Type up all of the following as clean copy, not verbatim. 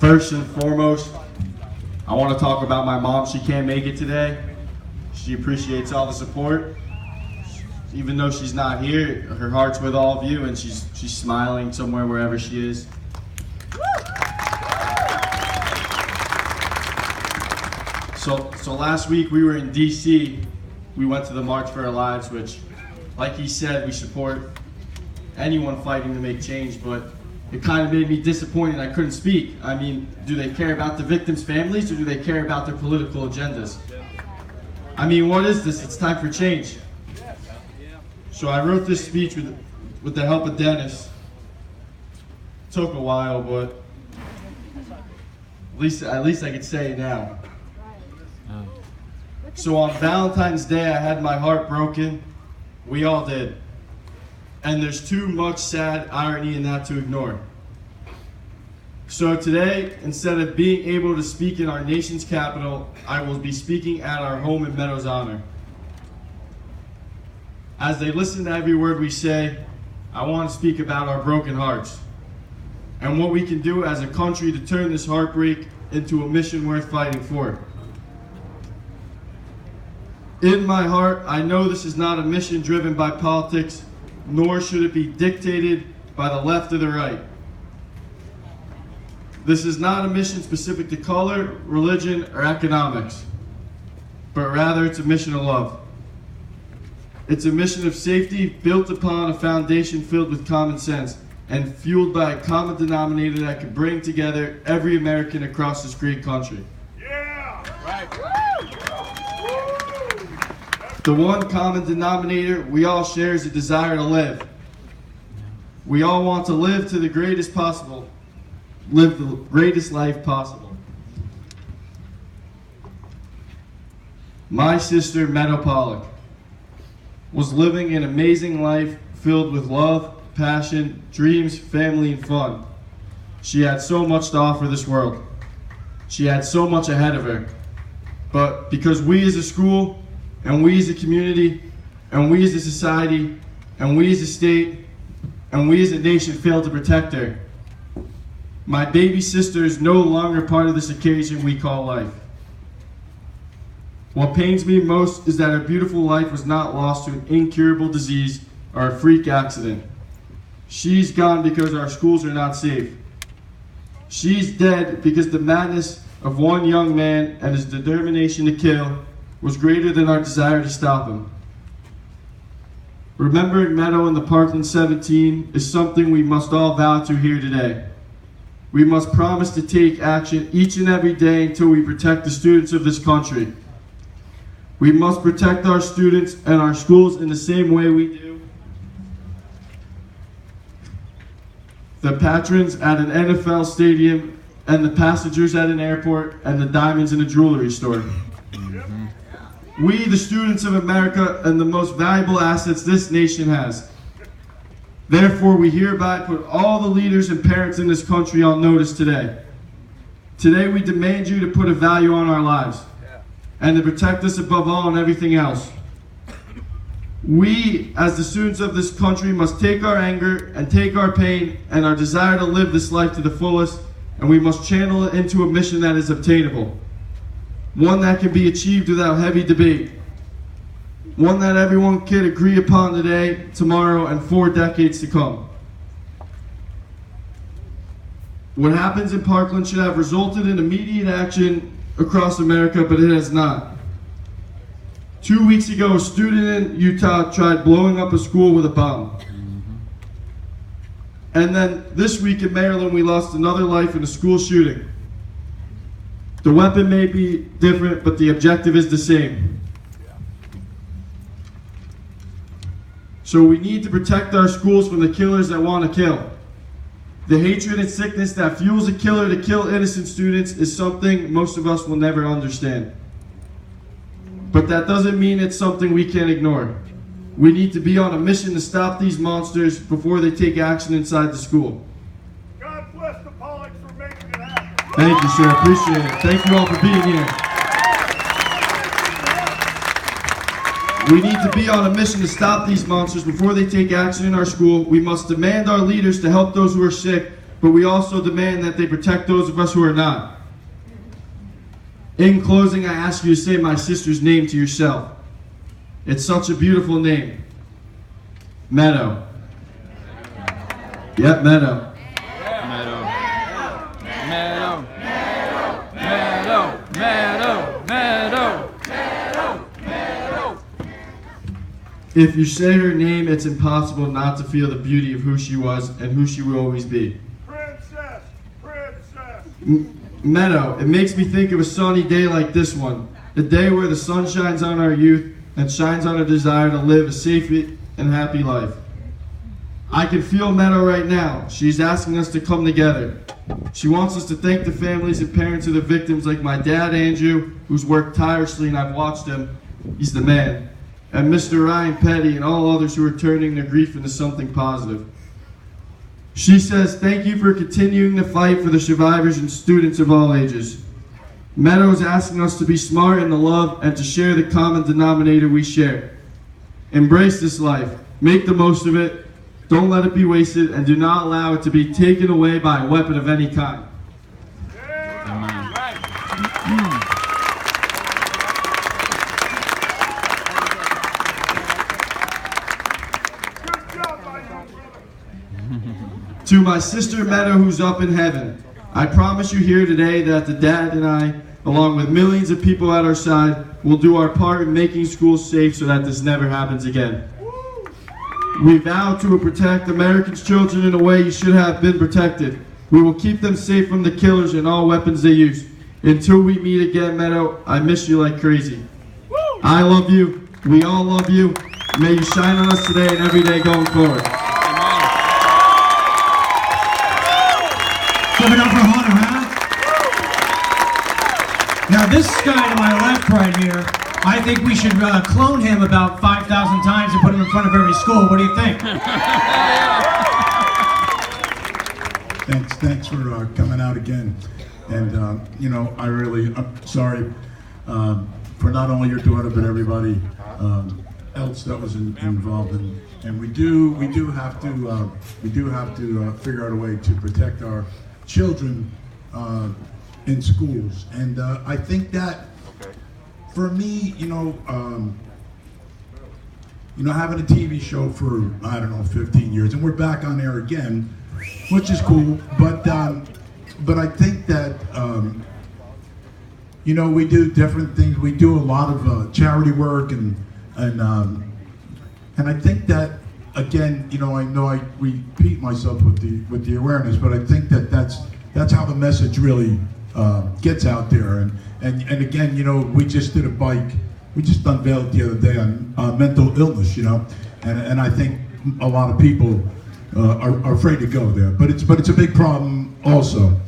First and foremost, I want to talk about my mom. She can't make it today. She appreciates all the support. Even though she's not here, her heart's with all of you, and she's smiling somewhere wherever she is. So last week we were in DC. We went to the March for Our Lives, which, like he said, we support anyone fighting to make change, but it kind of made me disappointed I couldn't speak. I mean, do they care about the victims' families, or do they care about their political agendas? I mean, what is this? It's time for change. So I wrote this speech with the help of Dennis. It took a while, but at least I could say it now. So on Valentine's Day, I had my heart broken. We all did. And there's too much sad irony in that to ignore. So today, instead of being able to speak in our nation's capital, I will be speaking at our home in Meadow's honor. As they listen to every word we say, I want to speak about our broken hearts and what we can do as a country to turn this heartbreak into a mission worth fighting for. In my heart, I know this is not a mission driven by politics, nor should it be dictated by the left or the right. This is not a mission specific to color, religion, or economics, but rather it's a mission of love. It's a mission of safety built upon a foundation filled with common sense and fueled by a common denominator that could bring together every American across this great country. Yeah! Right. The one common denominator we all share is a desire to live. We all want to live to the greatest possible, live the greatest life possible. My sister, Meadow Pollack, was living an amazing life filled with love, passion, dreams, family, and fun. She had so much to offer this world. She had so much ahead of her. But because we as a school, and we as a community, and we as a society, and we as a state, and we as a nation failed to protect her, my baby sister is no longer part of this occasion we call life. What pains me most is that her beautiful life was not lost to an incurable disease or a freak accident. She's gone because our schools are not safe. She's dead because the madness of one young man and his determination to kill was greater than our desire to stop him. Remembering Meadow in the Parkland 17 is something we must all vow to here today. We must promise to take action each and every day until we protect the students of this country. We must protect our students and our schools in the same way we do the patrons at an NFL stadium and the passengers at an airport and the diamonds in a jewelry store. We, the students of America, and the most valuable assets this nation has. Therefore, we hereby put all the leaders and parents in this country on notice today. Today, we demand you to put a value on our lives and to protect us above all and everything else. We, as the students of this country, must take our anger and take our pain and our desire to live this life to the fullest, and we must channel it into a mission that is obtainable. One that can be achieved without heavy debate. One that everyone can agree upon today, tomorrow, and 4 decades to come. What happens in Parkland should have resulted in immediate action across America, but it has not. 2 weeks ago, a student in Utah tried blowing up a school with a bomb. And then this week in Maryland, we lost another life in a school shooting. The weapon may be different, but the objective is the same. So we need to protect our schools from the killers that want to kill. The hatred and sickness that fuels a killer to kill innocent students is something most of us will never understand. But that doesn't mean it's something we can ignore. We need to be on a mission to stop these monsters before they take action inside the school. God bless the Pollacks for making it happen. Thank you, sir. Appreciate it. Thank you all for being here. We need to be on a mission to stop these monsters before they take action in our school. We must demand our leaders to help those who are sick but we also demand that they protect those of us who are not. In closing, I ask you to say my sister's name to yourself. It's such a beautiful name. Meadow. Yep, Meadow. Meadow. Meadow. Meadow. Meadow. Meadow. Meadow. If you say her name, it's impossible not to feel the beauty of who she was and who she will always be. Princess! Princess! Meadow, it makes me think of a sunny day like this one. The day where the sun shines on our youth and shines on our desire to live a safe and happy life. I can feel Meadow right now. She's asking us to come together. She wants us to thank the families and parents of the victims like my dad, Andrew, who's worked tirelessly and I've watched him. He's the man. And Mr. Ryan Petty and all others who are turning their grief into something positive. She says, thank you for continuing the fight for the survivors and students of all ages. Meadow is asking us to be smart in the love and to share the common denominator we share. Embrace this life. Make the most of it. Don't let it be wasted, and do not allow it to be taken away by a weapon of any kind. Good job, my young brother. To my sister Meadow, who's up in heaven, I promise you here today that the dad and I, along with millions of people at our side, will do our part in making schools safe so that this never happens again. We vow to protect Americans' children in a way you should have been protected. We will keep them safe from the killers and all weapons they use. Until we meet again, Meadow, I miss you like crazy. I love you. We all love you. May you shine on us today and every day going forward. Give it up for Hunter, huh? Now this guy to my left right here, I think we should clone him about 5,000 times and put him in front of every school. What do you think? Thanks for coming out again. And, I'm sorry for not only your daughter, but everybody else that was involved. And we do have to figure out a way to protect our children in schools. And I think that for me, having a TV show for, 15 years, and we're back on air again, which is cool, but I think that, we do different things. We do a lot of charity work, and I think that, again, I know I repeat myself with the awareness, but I think that that's how the message really gets out there. And again, we just did a bike. We just unveiled it the other day on mental illness, and I think a lot of people are afraid to go there. But it's a big problem also.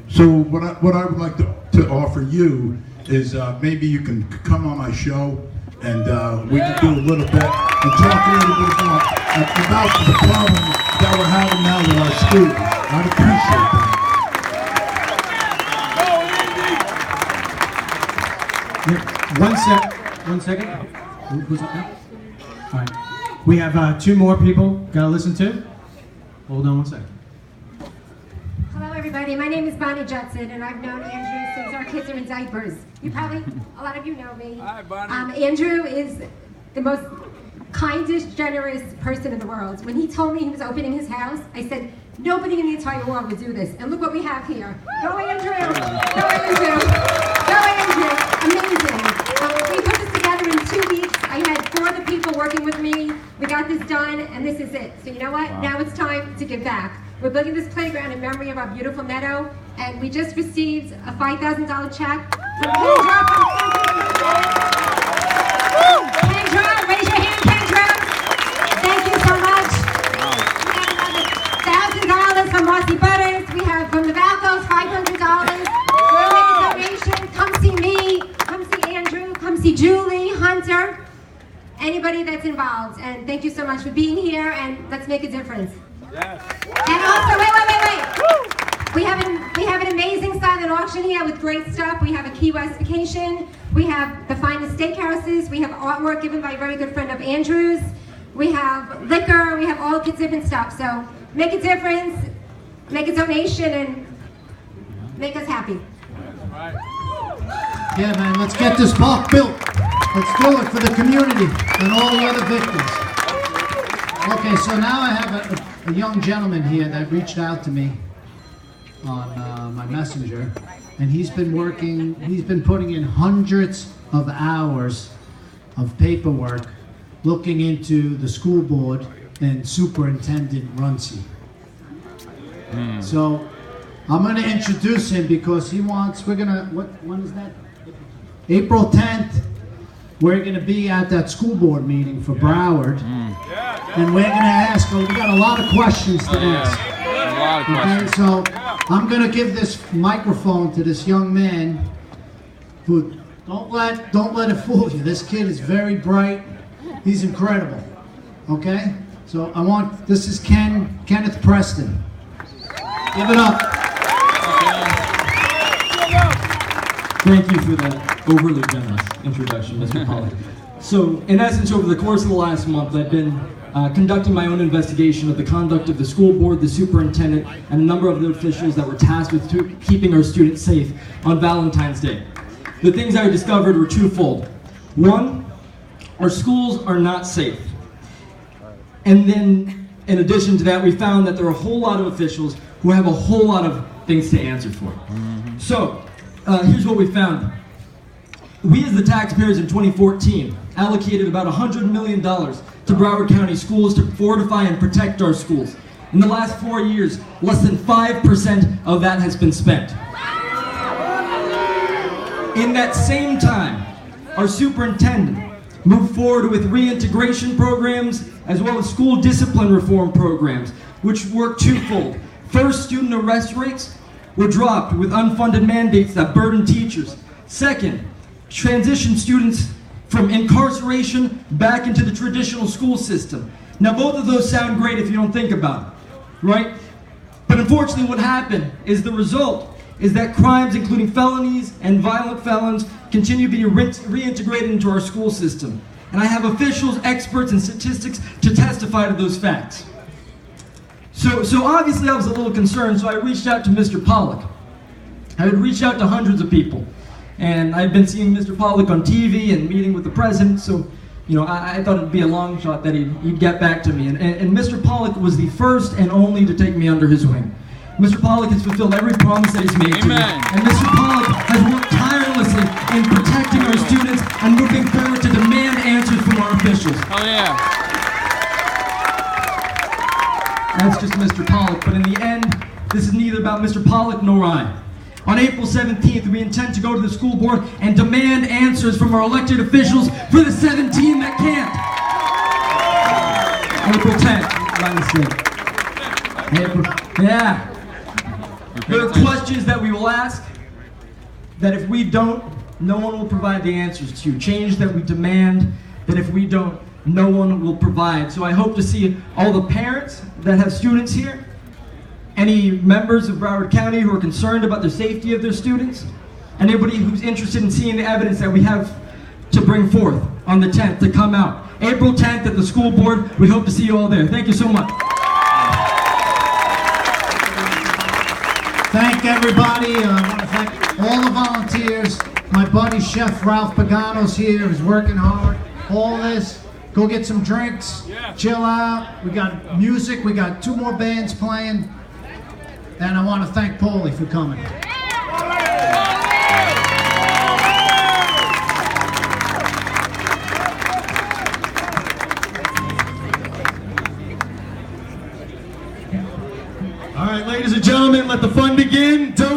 So what I would like to offer you is maybe you can come on my show and we can do a little bit and talk a little bit about the problem that we're having now with our students. I'd appreciate that. One second. Who's up now? All right. We have 2 more people gotta listen to. Hold on one second. Hello, everybody. My name is Bonnie Judson, and I've known Andrew since our kids are in diapers. A lot of you know me. Hi, Bonnie. Andrew is the most kindest, generous person in the world. When he told me he was opening his house, I said, nobody in the entire world would do this. And look what we have here. Go, Andrew. Go, Andrew. Go, Andrew. Amazing. We put this together in 2 weeks. I had 4 other people working with me. We got this done, and this is it. So you know what? Wow. Now it's time to give back. We're building this playground in memory of our beautiful Meadow, and we just received a $5,000 check from Kendra. Kendra, raise your hand, Kendra. Thank you so much. We have another $1,000 from Marcy Butters. We have from the Valcos $500. We'll make a donation. Come see me. Come see Andrew. Come see Julie, Hunter, anybody that's involved. And thank you so much for being here, and let's make a difference. Yes. And also, wait. We have an amazing silent auction here with great stuff. We have a Key West vacation. We have the finest steakhouses. We have artwork given by a very good friend of Andrew's. We have liquor. We have all kinds of different stuff. So make a difference. make a donation and make us happy. Yeah, man, let's get this park built. Let's do it for the community and all the other victims. Okay, so now I have a young gentleman here that reached out to me on my messenger, and he's been putting in hundreds of hours of paperwork looking into the school board and Superintendent Runcie. So I'm going to introduce him because when is that? April 10th, we're going to be at that school board meeting for Broward. And we're going to ask, we got a lot of questions to ask. A lot of questions. Okay, so I'm going to give this microphone to this young man who, don't let it fool you. This kid is very bright. He's incredible. Okay? So this is Kenneth Preston. Give it up. Thank you for that overly generous introduction, Mr. Pollack. So, in essence, over the course of the last month, I've been conducting my own investigation of the conduct of the school board, the superintendent, and a number of the officials that were tasked with keeping our students safe on Valentine's Day. The things I discovered were twofold. One, our schools are not safe. And then, in addition to that, we found that there are a whole lot of officials who have a whole lot of things to answer for. So, here's what we found. We as the taxpayers in 2014 allocated about $100 million to Broward County schools to fortify and protect our schools. In the last 4 years, less than 5% of that has been spent. In that same time, our superintendent moved forward with reintegration programs as well as school discipline reform programs, which work twofold. First, student arrest rates were dropped with unfunded mandates that burden teachers. Second, transition students from incarceration back into the traditional school system. Now, both of those sound great if you don't think about it, right? But unfortunately, what happened is the result is that crimes, including felonies and violent felons, continue to be reintegrated into our school system. And I have officials, experts, and statistics to testify to those facts. So obviously I was a little concerned, so I reached out to Mr. Pollack. I had reached out to hundreds of people. And I'd been seeing Mr. Pollack on TV and meeting with the president, so I thought it'd be a long shot that he'd get back to me. And Mr. Pollack was the first and only to take me under his wing. Mr. Pollack has fulfilled every promise that he's made to me. And Mr. Pollack has worked tirelessly in protecting our students and moving forward to demand answers from our officials. Oh yeah. That's just Mr. Pollack, but in the end, this is neither about Mr. Pollack nor I. On April 17th, we intend to go to the school board and demand answers from our elected officials for the 17 that can't. April 10th, yeah. There are questions that we will ask that if we don't, no one will provide the answers to. Change that we demand that if we don't, no one will provide. So I hope to see all the parents that have students here, any members of Broward County who are concerned about the safety of their students, and anybody who's interested in seeing the evidence that we have to bring forth on the 10th to come out. April 10th at the school board, we hope to see you all there. Thank you so much. Thank everybody. I want to thank all the volunteers. My buddy Chef Ralph Pagano's here, is working hard. All this. Go get some drinks, chill out. We got music, we got 2 more bands playing. And I want to thank Paulie for coming. All right, ladies and gentlemen, let the fun begin. Don't